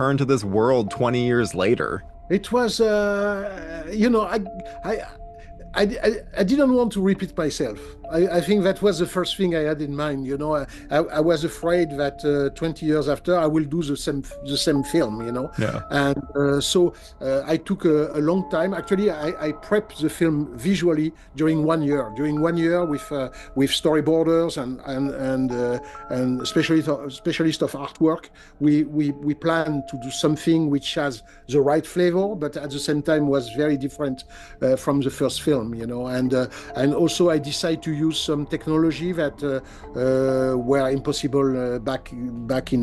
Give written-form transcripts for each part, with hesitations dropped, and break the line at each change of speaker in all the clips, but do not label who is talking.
return to this world 20 years later?
It was, I, I didn't want to repeat myself. I think that was the first thing I had in mind. I was afraid that 20 years after I will do the same film.
Yeah.
And I took a long time. Actually, I prepped the film visually during 1 year. During 1 year with storyboarders and specialist of artwork, we planned to do something which has the right flavor, but at the same time was very different from the first film. And also I decided to use some technology that were impossible back in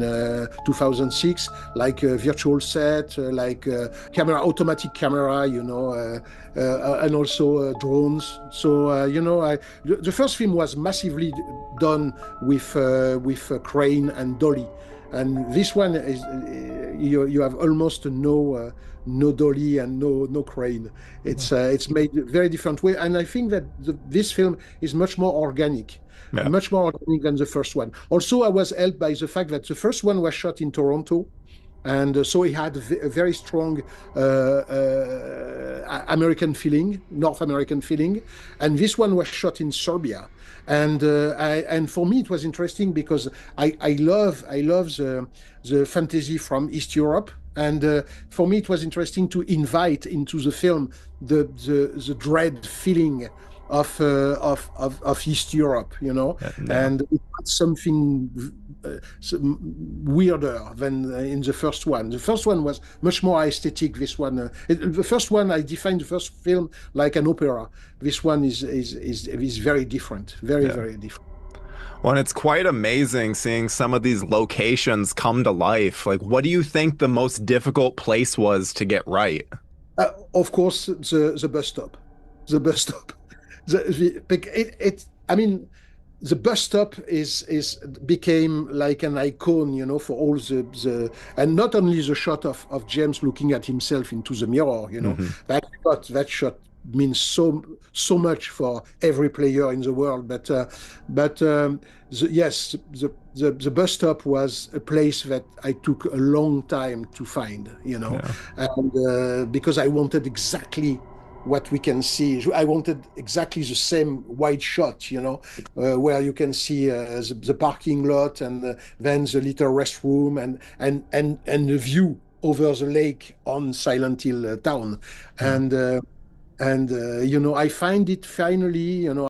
2006, like virtual set, like automatic camera, and also drones. So the first film was massively done with a crane and dolly. And this one is you have almost no dolly and no crane. It's made a very different way, and I think that this film is
Yeah.
much more organic than the first one. Also, I was helped by the fact that the first one was shot in Toronto, and so it had a very strong American feeling, North American feeling, and this one was shot in Serbia. And for me it was interesting because I love the fantasy from East Europe, and for me it was interesting to invite into the film the dread feeling of East Europe,
Yeah.
and it's something weirder than in the first one. The first one was much more aesthetic. This one, the first one, I defined the first film like an opera. This one is very different, very
Yeah.
very different.
Well, and it's quite amazing seeing some of these locations come to life. Like, what do you think the most difficult place was to get right?
Of course, the bus stop, the bus stop. I mean, the bus stop is became like an icon, for all and not only the shot of James looking at himself into the mirror,
Hmm.
that shot means so much for every player in the world. But yes, the bus stop was a place that I took a long time to find,
Yeah.
and because I wanted exactly what we can see. I wanted exactly the same wide shot, where you can see the parking lot, and then the little restroom, and the view over the lake on Silent Hill town.
Yeah.
And I find it finally,